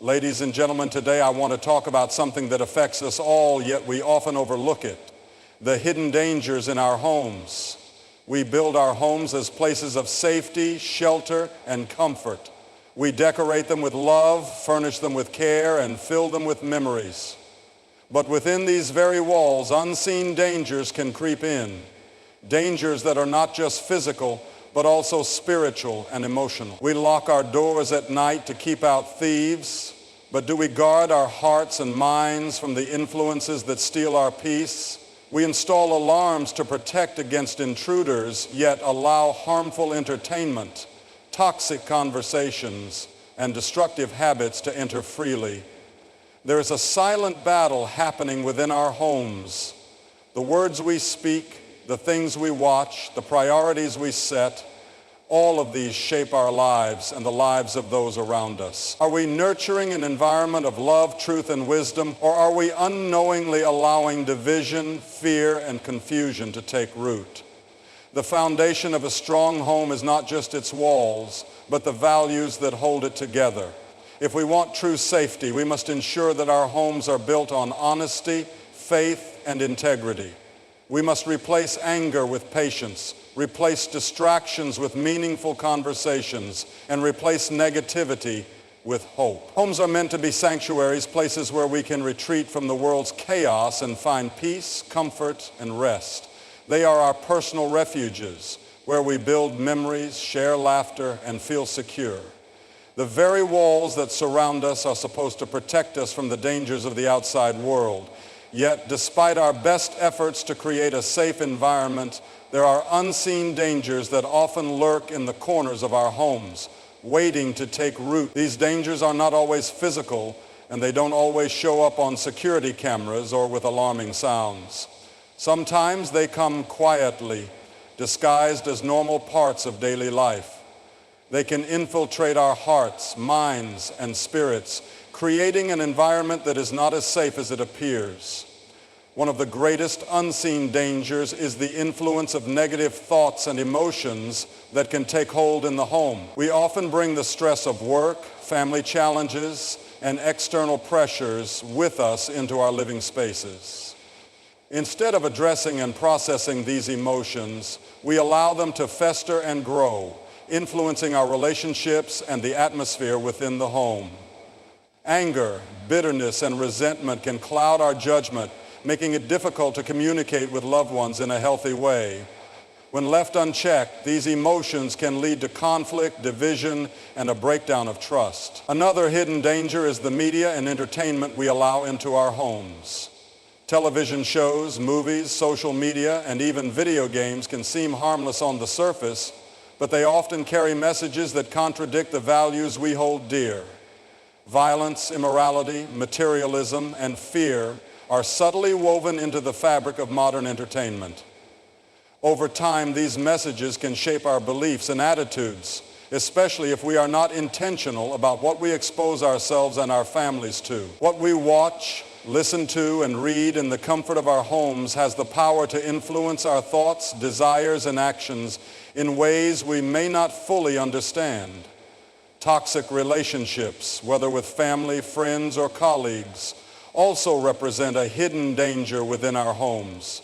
Ladies and gentlemen, today I want to talk about something that affects us all, yet we often overlook it: the hidden dangers in our homes. We build our homes as places of safety, shelter, and comfort. We decorate them with love, furnish them with care, and fill them with memories. But within these very walls, unseen dangers can creep in. Dangers that are not just physical, but also spiritual and emotional. We lock our doors at night to keep out thieves, but do we guard our hearts and minds from the influences that steal our peace? We install alarms to protect against intruders, yet allow harmful entertainment, toxic conversations, and destructive habits to enter freely. There is a silent battle happening within our homes. The words we speak, the things we watch, the priorities we set, all of these shape our lives and the lives of those around us. Are we nurturing an environment of love, truth, and wisdom, or are we unknowingly allowing division, fear, and confusion to take root? The foundation of a strong home is not just its walls, but the values that hold it together. If we want true safety, we must ensure that our homes are built on honesty, faith, and integrity. We must replace anger with patience, replace distractions with meaningful conversations, and replace negativity with hope. Homes are meant to be sanctuaries, places where we can retreat from the world's chaos and find peace, comfort, and rest. They are our personal refuges, where we build memories, share laughter, and feel secure. The very walls that surround us are supposed to protect us from the dangers of the outside world. Yet, despite our best efforts to create a safe environment, there are unseen dangers that often lurk in the corners of our homes, waiting to take root. These dangers are not always physical, and they don't always show up on security cameras or with alarming sounds. Sometimes they come quietly, disguised as normal parts of daily life. They can infiltrate our hearts, minds, and spirits, creating an environment that is not as safe as it appears. One of the greatest unseen dangers is the influence of negative thoughts and emotions that can take hold in the home. We often bring the stress of work, family challenges, and external pressures with us into our living spaces. Instead of addressing and processing these emotions, we allow them to fester and grow, influencing our relationships and the atmosphere within the home. Anger, bitterness, and resentment can cloud our judgment, making it difficult to communicate with loved ones in a healthy way. When left unchecked, these emotions can lead to conflict, division, and a breakdown of trust. Another hidden danger is the media and entertainment we allow into our homes. Television shows, movies, social media, and even video games can seem harmless on the surface, but they often carry messages that contradict the values we hold dear. Violence, immorality, materialism, and fear are subtly woven into the fabric of modern entertainment. Over time, these messages can shape our beliefs and attitudes, especially if we are not intentional about what we expose ourselves and our families to. What we watch, listen to, and read in the comfort of our homes has the power to influence our thoughts, desires, and actions in ways we may not fully understand. Toxic relationships, whether with family, friends, or colleagues, also represent a hidden danger within our homes.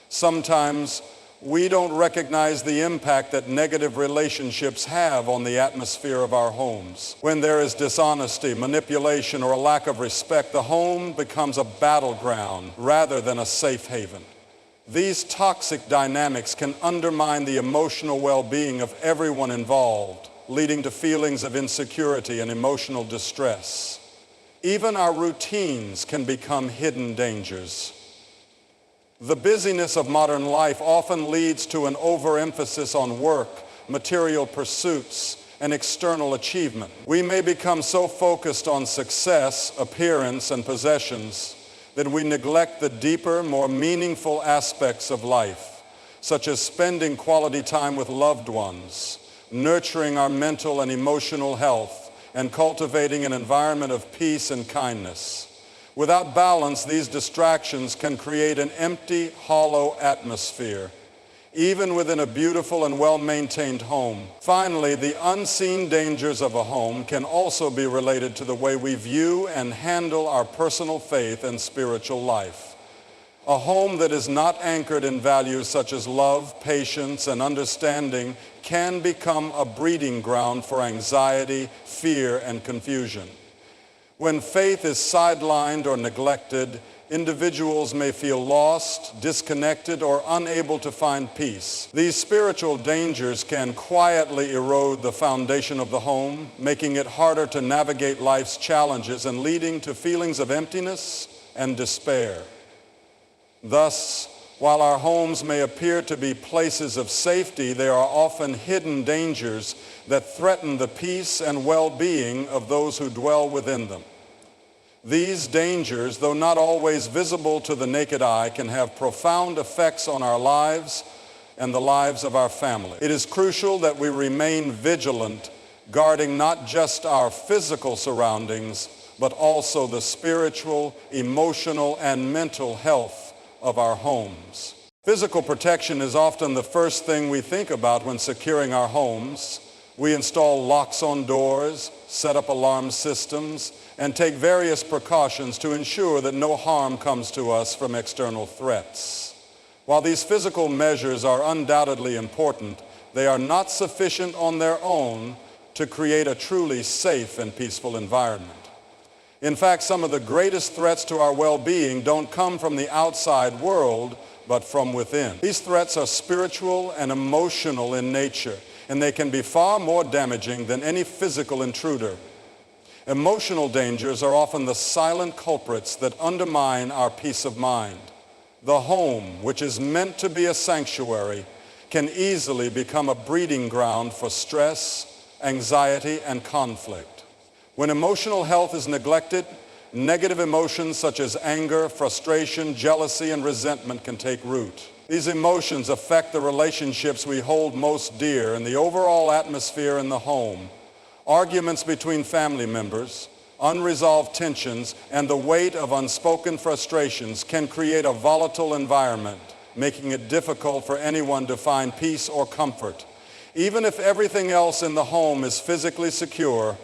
Sometimes we don't recognize the impact that negative relationships have on the atmosphere of our homes. When there is dishonesty, manipulation, or a lack of respect, the home becomes a battleground rather than a safe haven. These toxic dynamics can undermine the emotional well-being of everyone involved, leading to feelings of insecurity and emotional distress. Even our routines can become hidden dangers. The busyness of modern life often leads to an overemphasis on work, material pursuits, and external achievement. We may become so focused on success, appearance, and possessions that we neglect the deeper, more meaningful aspects of life, such as spending quality time with loved ones, nurturing our mental and emotional health, and cultivating an environment of peace and kindness. Without balance, these distractions can create an empty, hollow atmosphere. even within a beautiful and well-maintained home. Finally, the unseen dangers of a home can also be related to the way we view and handle our personal faith and spiritual life. A home that is not anchored in values such as love, patience, and understanding can become a breeding ground for anxiety, fear, and confusion. When faith is sidelined or neglected, individuals may feel lost, disconnected, or unable to find peace. These spiritual dangers can quietly erode the foundation of the home, making it harder to navigate life's challenges and leading to feelings of emptiness and despair. Thus, while our homes may appear to be places of safety, they are often hidden dangers that threaten the peace and well-being of those who dwell within them. These dangers, though not always visible to the naked eye, can have profound effects on our lives and the lives of our family. It is crucial that we remain vigilant, guarding not just our physical surroundings, but also the spiritual, emotional, and mental health of our homes. Physical protection is often the first thing we think about when securing our homes. We install locks on doors, set up alarm systems, and take various precautions to ensure that no harm comes to us from external threats. While these physical measures are undoubtedly important, they are not sufficient on their own to create a truly safe and peaceful environment. In fact, some of the greatest threats to our well-being don't come from the outside world, but from within. These threats are spiritual and emotional in nature, and they can be far more damaging than any physical intruder. Emotional dangers are often the silent culprits that undermine our peace of mind. The home, which is meant to be a sanctuary, can easily become a breeding ground for stress, anxiety, and conflict. When emotional health is neglected, negative emotions such as anger, frustration, jealousy, and resentment can take root. These emotions affect the relationships we hold most dear and the overall atmosphere in the home. Arguments between family members, unresolved tensions, and the weight of unspoken frustrations can create a volatile environment, making it difficult for anyone to find peace or comfort. Even if everything else in the home is physically secure,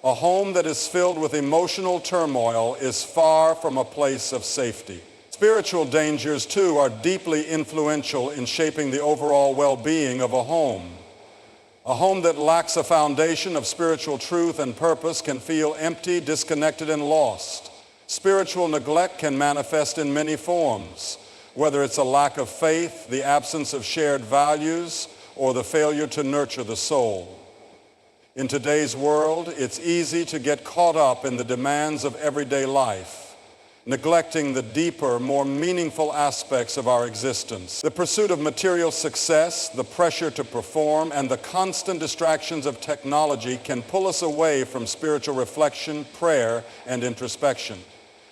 a home that is filled with emotional turmoil is far from a place of safety. Spiritual dangers, too, are deeply influential in shaping the overall well-being of a home. A home that lacks a foundation of spiritual truth and purpose can feel empty, disconnected, and lost. Spiritual neglect can manifest in many forms, whether it's a lack of faith, the absence of shared values, or the failure to nurture the soul. In today's world, it's easy to get caught up in the demands of everyday life, neglecting the deeper, more meaningful aspects of our existence. The pursuit of material success, the pressure to perform, and the constant distractions of technology can pull us away from spiritual reflection, prayer, and introspection.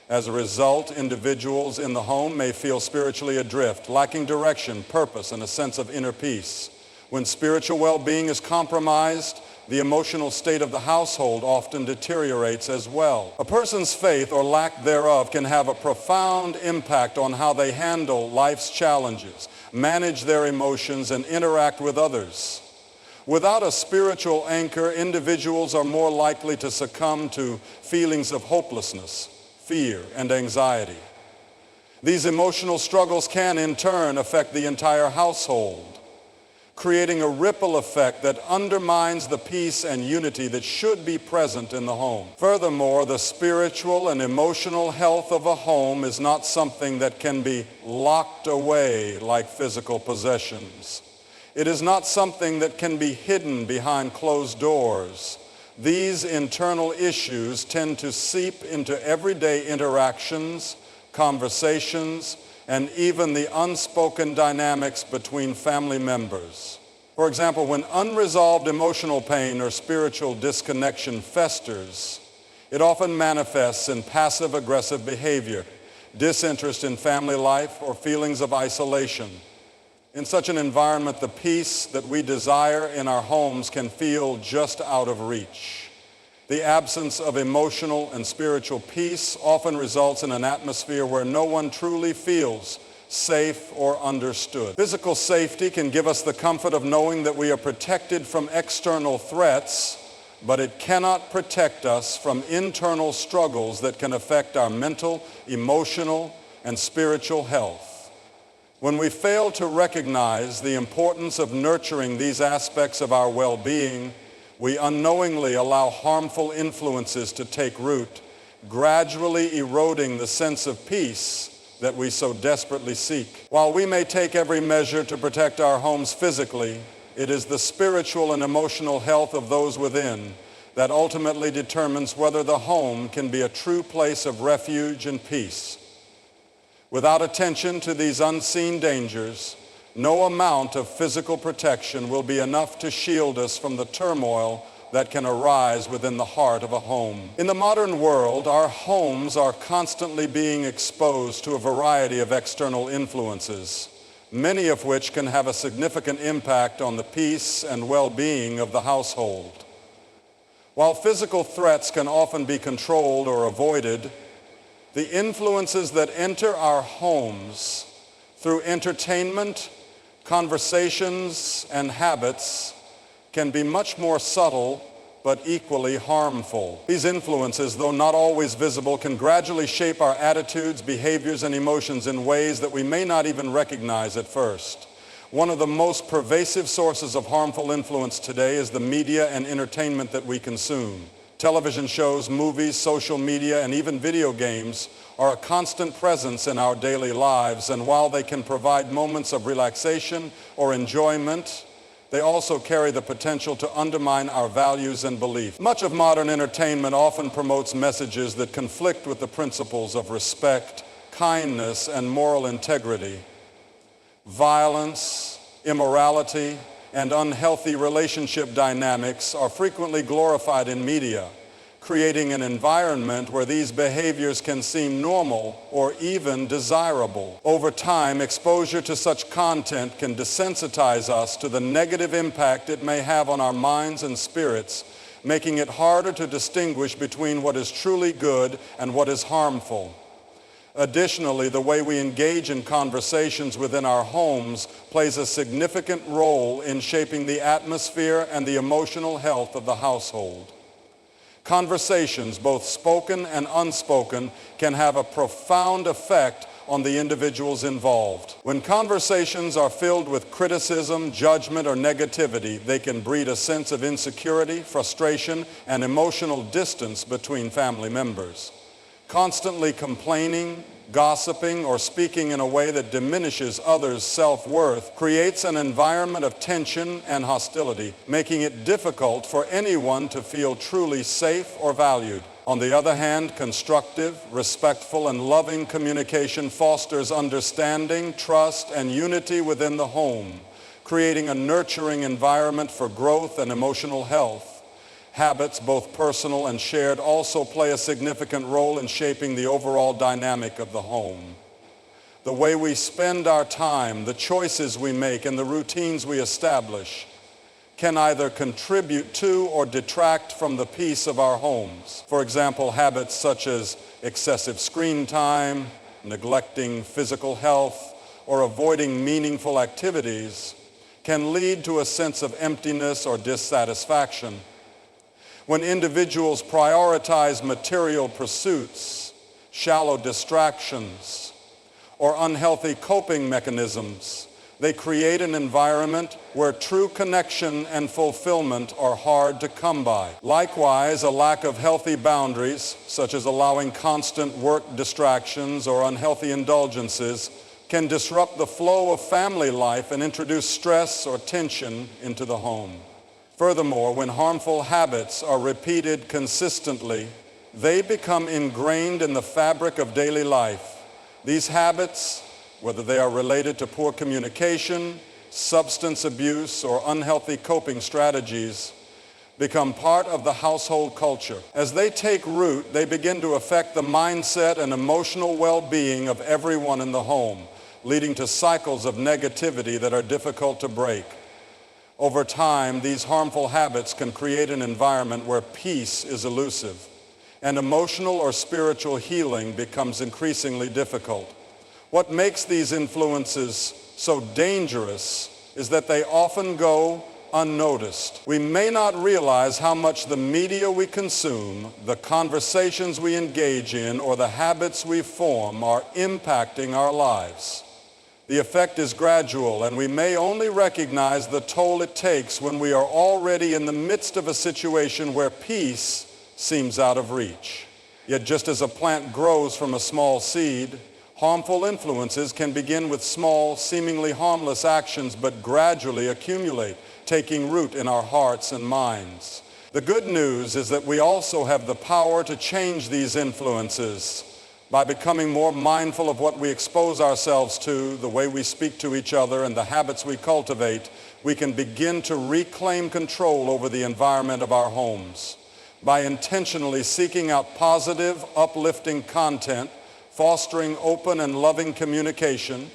As a result, individuals in the home may feel spiritually adrift, lacking direction, purpose, and a sense of inner peace. When spiritual well-being is compromised, the emotional state of the household often deteriorates as well. A person's faith or lack thereof can have a profound impact on how they handle life's challenges, manage their emotions, and interact with others. Without a spiritual anchor, individuals are more likely to succumb to feelings of hopelessness, fear, and anxiety. These emotional struggles can, in turn, affect the entire household, creating a ripple effect that undermines the peace and unity that should be present in the home. Furthermore, the spiritual and emotional health of a home is not something that can be locked away like physical possessions. It is not something that can be hidden behind closed doors. These internal issues tend to seep into everyday interactions, conversations, and even the unspoken dynamics between family members. For example, when unresolved emotional pain or spiritual disconnection festers, it often manifests in passive-aggressive behavior, disinterest in family life, or feelings of isolation. In such an environment, the peace that we desire in our homes can feel just out of reach. The absence of emotional and spiritual peace often results in an atmosphere where no one truly feels safe, or understood. Physical safety can give us the comfort of knowing that we are protected from external threats, but it cannot protect us from internal struggles that can affect our mental, emotional, and spiritual health. When we fail to recognize the importance of nurturing these aspects of our well-being, we unknowingly allow harmful influences to take root, gradually eroding the sense of peace that we so desperately seek. While we may take every measure to protect our homes physically, it is the spiritual and emotional health of those within that ultimately determines whether the home can be a true place of refuge and peace. Without attention to these unseen dangers, no amount of physical protection will be enough to shield us from the turmoil that can arise within the heart of a home. In the modern world, our homes are constantly being exposed to a variety of external influences, many of which can have a significant impact on the peace and well-being of the household. While physical threats can often be controlled or avoided, the influences that enter our homes through entertainment, conversations, and habits can be much more subtle but equally harmful. These influences, though not always visible, can gradually shape our attitudes, behaviors, and emotions in ways that we may not even recognize at first. One of the most pervasive sources of harmful influence today is the media and entertainment that we consume. Television shows, movies, social media, and even video games are a constant presence in our daily lives, and while they can provide moments of relaxation or enjoyment, they also carry the potential to undermine our values and beliefs. Much of modern entertainment often promotes messages that conflict with the principles of respect, kindness, and moral integrity. Violence, immorality, and unhealthy relationship dynamics are frequently glorified in media, creating an environment where these behaviors can seem normal or even desirable. Over time, exposure to such content can desensitize us to the negative impact it may have on our minds and spirits, making it harder to distinguish between what is truly good and what is harmful. Additionally, the way we engage in conversations within our homes plays a significant role in shaping the atmosphere and the emotional health of the household. Conversations, both spoken and unspoken, can have a profound effect on the individuals involved. When conversations are filled with criticism, judgment, or negativity, they can breed a sense of insecurity, frustration, and emotional distance between family members. Constantly complaining, gossiping, or speaking in a way that diminishes others' self-worth creates an environment of tension and hostility, making it difficult for anyone to feel truly safe or valued. On the other hand, constructive, respectful, and loving communication fosters understanding, trust, and unity within the home, creating a nurturing environment for growth and emotional health. Habits, both personal and shared, also play a significant role in shaping the overall dynamic of the home. The way we spend our time, the choices we make, and the routines we establish can either contribute to or detract from the peace of our homes. For example, habits such as excessive screen time, neglecting physical health, or avoiding meaningful activities can lead to a sense of emptiness or dissatisfaction. When individuals prioritize material pursuits, shallow distractions, or unhealthy coping mechanisms, they create an environment where true connection and fulfillment are hard to come by. Likewise, a lack of healthy boundaries, such as allowing constant work distractions or unhealthy indulgences, can disrupt the flow of family life and introduce stress or tension into the home. Furthermore, when harmful habits are repeated consistently, they become ingrained in the fabric of daily life. These habits, whether they are related to poor communication, substance abuse, or unhealthy coping strategies, become part of the household culture. As they take root, they begin to affect the mindset and emotional well-being of everyone in the home, leading to cycles of negativity that are difficult to break. Over time, these harmful habits can create an environment where peace is elusive, and emotional or spiritual healing becomes increasingly difficult. What makes these influences so dangerous is that they often go unnoticed. We may not realize how much the media we consume, the conversations we engage in, or the habits we form are impacting our lives. The effect is gradual, and we may only recognize the toll it takes when we are already in the midst of a situation where peace seems out of reach. Yet just as a plant grows from a small seed, harmful influences can begin with small, seemingly harmless actions, but gradually accumulate, taking root in our hearts and minds. The good news is that we also have the power to change these influences by becoming more mindful of what we expose ourselves to, the way we speak to each other, and the habits we cultivate. We can begin to reclaim control over the environment of our homes. By intentionally seeking out positive, uplifting content, fostering open and loving communication,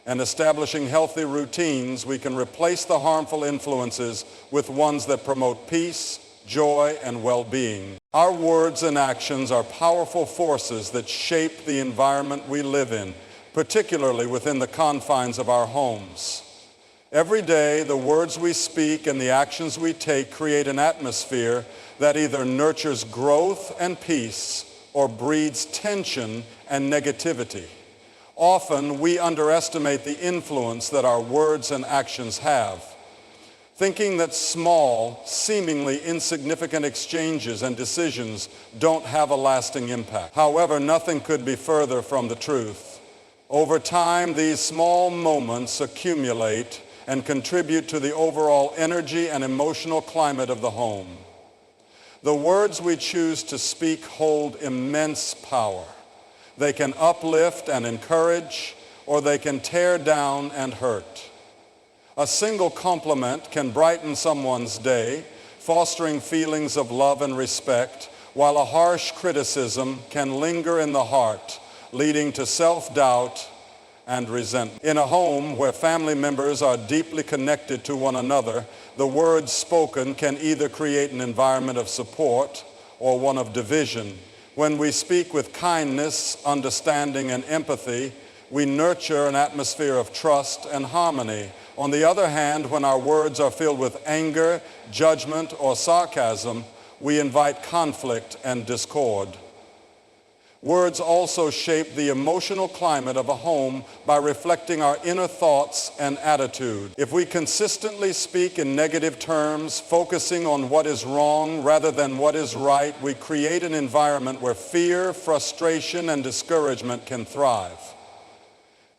and establishing healthy routines, we can replace the harmful influences with ones that promote peace, joy, and well-being. Our words and actions are powerful forces that shape the environment we live in, particularly within the confines of our homes. Every day, the words we speak and the actions we take create an atmosphere that either nurtures growth and peace or breeds tension and negativity. Often, we underestimate the influence that our words and actions have, thinking that small, seemingly insignificant exchanges and decisions don't have a lasting impact. However, nothing could be further from the truth. Over time, these small moments accumulate and contribute to the overall energy and emotional climate of the home. The words we choose to speak hold immense power. They can uplift and encourage, or they can tear down and hurt. A single compliment can brighten someone's day, fostering feelings of love and respect, while a harsh criticism can linger in the heart, leading to self-doubt and resentment. In a home where family members are deeply connected to one another, the words spoken can either create an environment of support or one of division. When we speak with kindness, understanding, and empathy, we nurture an atmosphere of trust and harmony. On the other hand, when our words are filled with anger, judgment, or sarcasm, we invite conflict and discord. Words also shape the emotional climate of a home by reflecting our inner thoughts and attitude. If we consistently speak in negative terms, focusing on what is wrong rather than what is right, we create an environment where fear, frustration, and discouragement can thrive.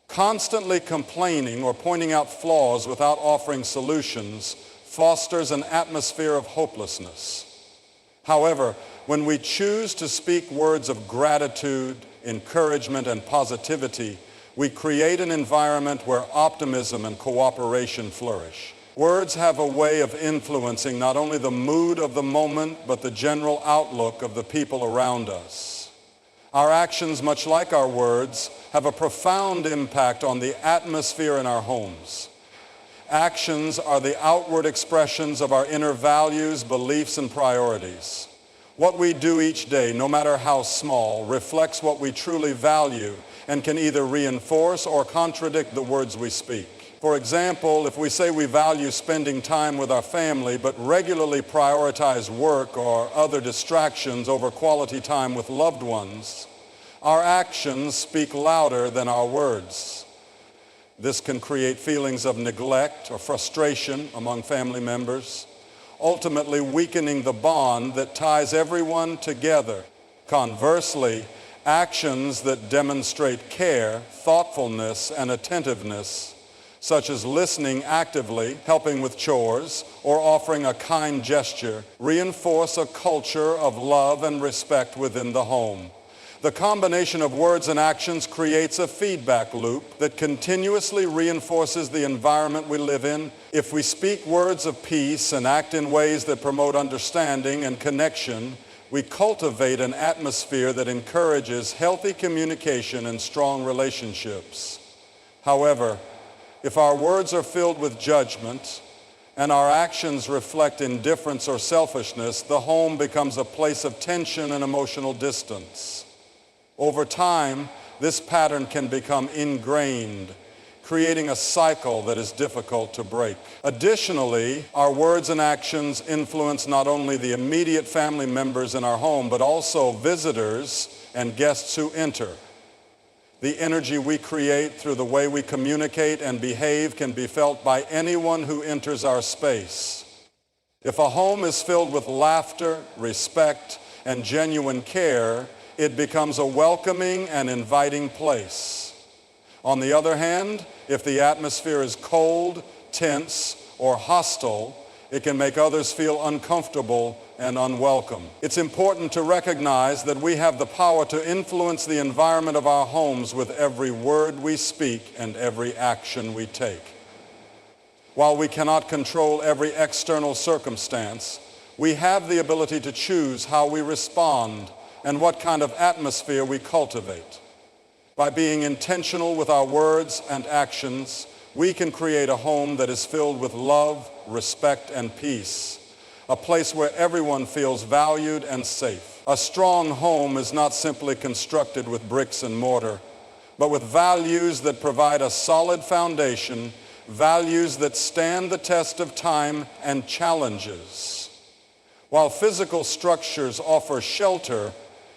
Constantly complaining or pointing out flaws without offering solutions fosters an atmosphere of hopelessness. However, when we choose to speak words of gratitude, encouragement, and positivity, we create an environment where optimism and cooperation flourish. Words have a way of influencing not only the mood of the moment, but the general outlook of the people around us. Our actions, much like our words, have a profound impact on the atmosphere in our homes. Actions are the outward expressions of our inner values, beliefs, and priorities. What we do each day, no matter how small, reflects what we truly value and can either reinforce or contradict the words we speak. For example, if we say we value spending time with our family but regularly prioritize work or other distractions over quality time with loved ones, our actions speak louder than our words. This can create feelings of neglect or frustration among family members, ultimately weakening the bond that ties everyone together. Conversely, actions that demonstrate care, thoughtfulness, and attentiveness, such as listening actively, helping with chores, or offering a kind gesture, reinforce a culture of love and respect within the home. The combination of words and actions creates a feedback loop that continuously reinforces the environment we live in. If we speak words of peace and act in ways that promote understanding and connection, we cultivate an atmosphere that encourages healthy communication and strong relationships. However, if our words are filled with judgment and our actions reflect indifference or selfishness, the home becomes a place of tension and emotional distance. Over time, this pattern can become ingrained, creating a cycle that is difficult to break. Additionally, our words and actions influence not only the immediate family members in our home, but also visitors and guests who enter. The energy we create through the way we communicate and behave can be felt by anyone who enters our space. If a home is filled with laughter, respect, and genuine care, it becomes a welcoming and inviting place. On the other hand, if the atmosphere is cold, tense, or hostile, it can make others feel uncomfortable and unwelcome. It's important to recognize that we have the power to influence the environment of our homes with every word we speak and every action we take. While we cannot control every external circumstance, we have the ability to choose how we respond and what kind of atmosphere we cultivate. By being intentional with our words and actions, we can create a home that is filled with love, respect, and peace, a place where everyone feels valued and safe. A strong home is not simply constructed with bricks and mortar, but with values that provide a solid foundation, values that stand the test of time and challenges. While physical structures offer shelter,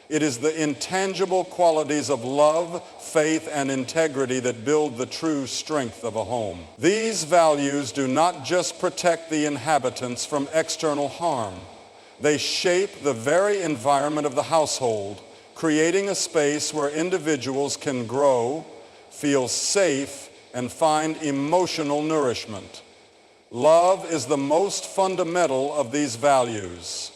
it is the intangible qualities of love, faith, and integrity that build the true strength of a home. These values do not just protect the inhabitants from external harm. They shape the very environment of the household, creating a space where individuals can grow, feel safe, and find emotional nourishment. Love is the most fundamental of these values.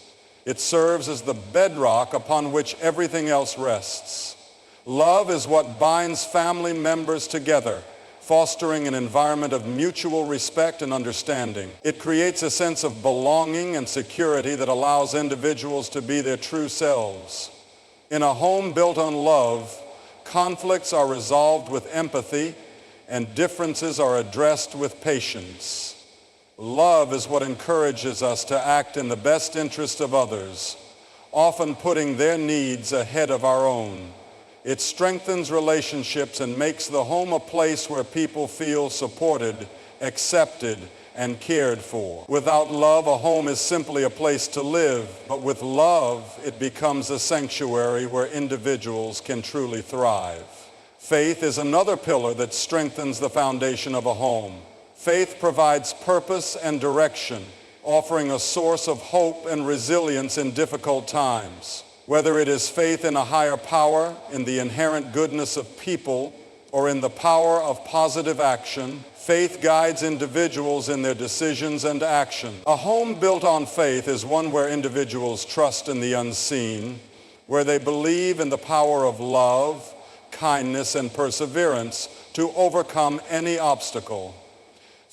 It serves as the bedrock upon which everything else rests. Love is what binds family members together, fostering an environment of mutual respect and understanding. It creates a sense of belonging and security that allows individuals to be their true selves. In a home built on love, conflicts are resolved with empathy and differences are addressed with patience. Love is what encourages us to act in the best interest of others, often putting their needs ahead of our own. It strengthens relationships and makes the home a place where people feel supported, accepted, and cared for. Without love, a home is simply a place to live, but with love, it becomes a sanctuary where individuals can truly thrive. Faith is another pillar that strengthens the foundation of a home. Faith provides purpose and direction, offering a source of hope and resilience in difficult times. Whether it is faith in a higher power, in the inherent goodness of people, or in the power of positive action, faith guides individuals in their decisions and actions. A home built on faith is one where individuals trust in the unseen, where they believe in the power of love, kindness, and perseverance to overcome any obstacle.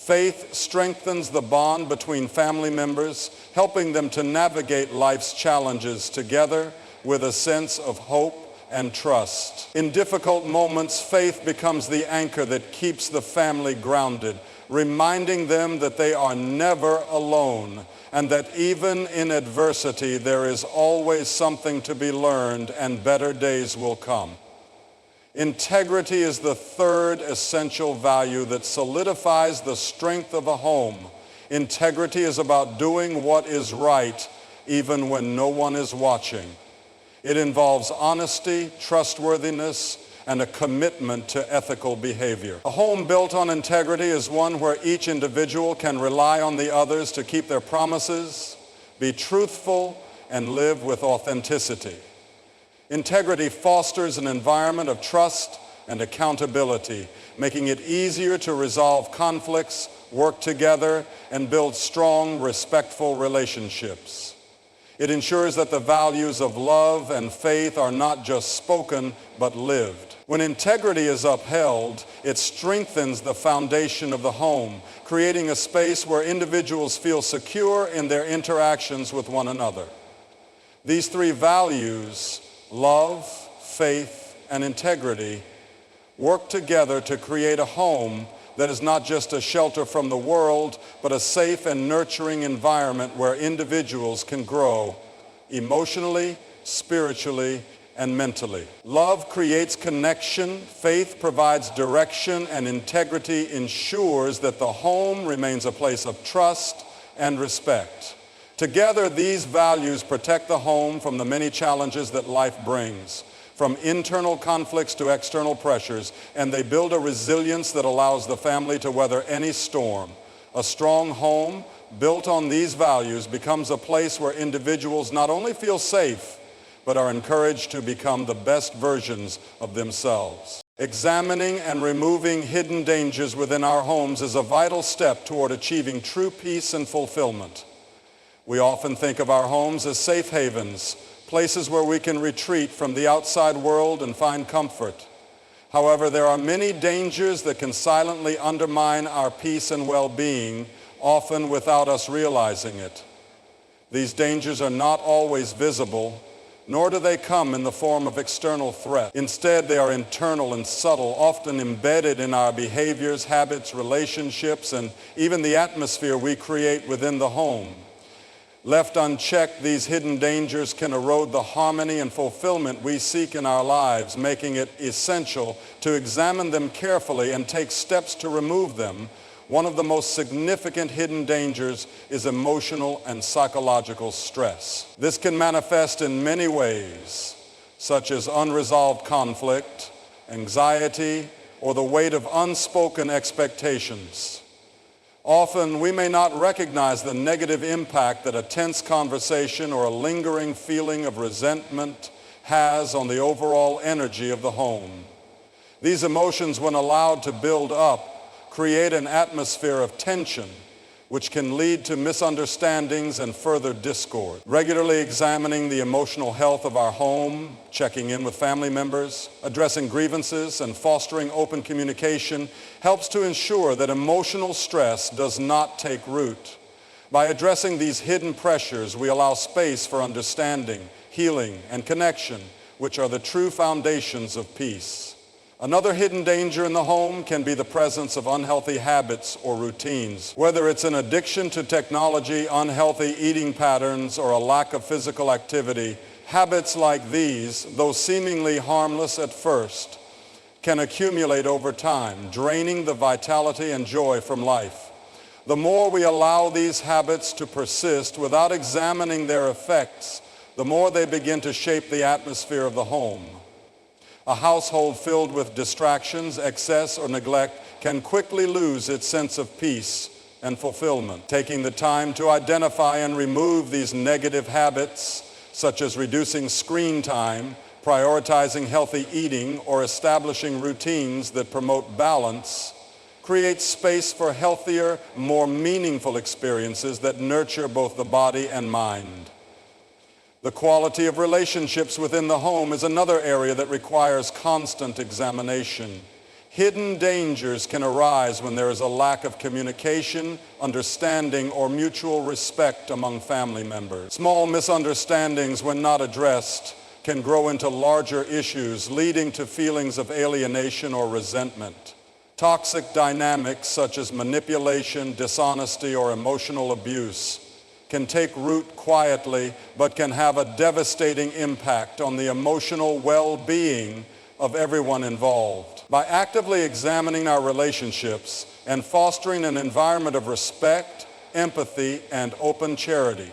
Faith strengthens the bond between family members, helping them to navigate life's challenges together with a sense of hope and trust. In difficult moments, faith becomes the anchor that keeps the family grounded, reminding them that they are never alone and that even in adversity, there is always something to be learned and better days will come. Integrity is the third essential value that solidifies the strength of a home. Integrity is about doing what is right even when no one is watching. It involves honesty, trustworthiness, and a commitment to ethical behavior. A home built on integrity is one where each individual can rely on the others to keep their promises, be truthful, and live with authenticity. Integrity fosters an environment of trust and accountability, making it easier to resolve conflicts, work together, and build strong, respectful relationships. It ensures that the values of love and faith are not just spoken, but lived. When integrity is upheld, it strengthens the foundation of the home, creating a space where individuals feel secure in their interactions with one another. These three values, love, faith, and integrity, work together to create a home that is not just a shelter from the world, but a safe and nurturing environment where individuals can grow emotionally, spiritually, and mentally. Love creates connection, faith provides direction, and integrity ensures that the home remains a place of trust and respect. Together, these values protect the home from the many challenges that life brings, from internal conflicts to external pressures, and they build a resilience that allows the family to weather any storm. A strong home built on these values becomes a place where individuals not only feel safe, but are encouraged to become the best versions of themselves. Examining and removing hidden dangers within our homes is a vital step toward achieving true peace and fulfillment. We often think of our homes as safe havens, places where we can retreat from the outside world and find comfort. However, there are many dangers that can silently undermine our peace and well-being, often without us realizing it. These dangers are not always visible, nor do they come in the form of external threat. Instead, they are internal and subtle, often embedded in our behaviors, habits, relationships, and even the atmosphere we create within the home. Left unchecked, these hidden dangers can erode the harmony and fulfillment we seek in our lives, making it essential to examine them carefully and take steps to remove them. One of the most significant hidden dangers is emotional and psychological stress. This can manifest in many ways, such as unresolved conflict, anxiety, or the weight of unspoken expectations. Often, we may not recognize the negative impact that a tense conversation or a lingering feeling of resentment has on the overall energy of the home. These emotions, when allowed to build up, create an atmosphere of tension, which can lead to misunderstandings and further discord. Regularly examining the emotional health of our home, checking in with family members, addressing grievances, and fostering open communication helps to ensure that emotional stress does not take root. By addressing these hidden pressures, we allow space for understanding, healing, and connection, which are the true foundations of peace. Another hidden danger in the home can be the presence of unhealthy habits or routines. Whether it's an addiction to technology, unhealthy eating patterns, or a lack of physical activity, habits like these, though seemingly harmless at first, can accumulate over time, draining the vitality and joy from life. The more we allow these habits to persist without examining their effects, the more they begin to shape the atmosphere of the home. A household filled with distractions, excess, or neglect can quickly lose its sense of peace and fulfillment. Taking the time to identify and remove these negative habits, such as reducing screen time, prioritizing healthy eating, or establishing routines that promote balance, creates space for healthier, more meaningful experiences that nurture both the body and mind. The quality of relationships within the home is another area that requires constant examination. Hidden dangers can arise when there is a lack of communication, understanding, or mutual respect among family members. Small misunderstandings, when not addressed, can grow into larger issues, leading to feelings of alienation or resentment. Toxic dynamics such as manipulation, dishonesty, or emotional abuse can take root quietly, but can have a devastating impact on the emotional well-being of everyone involved. By actively examining our relationships and fostering an environment of respect, empathy, and open charity.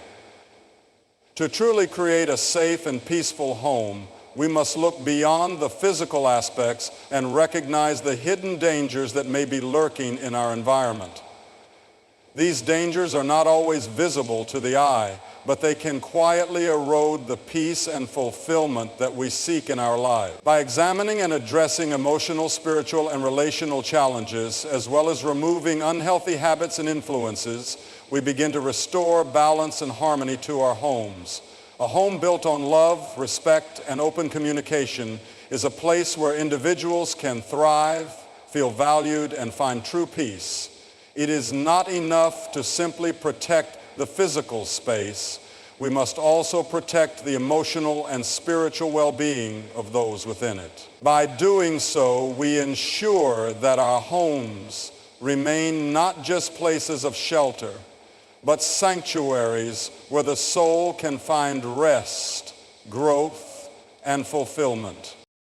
To truly create a safe and peaceful home, we must look beyond the physical aspects and recognize the hidden dangers that may be lurking in our environment. These dangers are not always visible to the eye, but they can quietly erode the peace and fulfillment that we seek in our lives. By examining and addressing emotional, spiritual, and relational challenges, as well as removing unhealthy habits and influences, we begin to restore balance and harmony to our homes. A home built on love, respect, and open communication is a place where individuals can thrive, feel valued, and find true peace. It is not enough to simply protect the physical space. We must also protect the emotional and spiritual well-being of those within it. By doing so, we ensure that our homes remain not just places of shelter, but sanctuaries where the soul can find rest, growth, and fulfillment.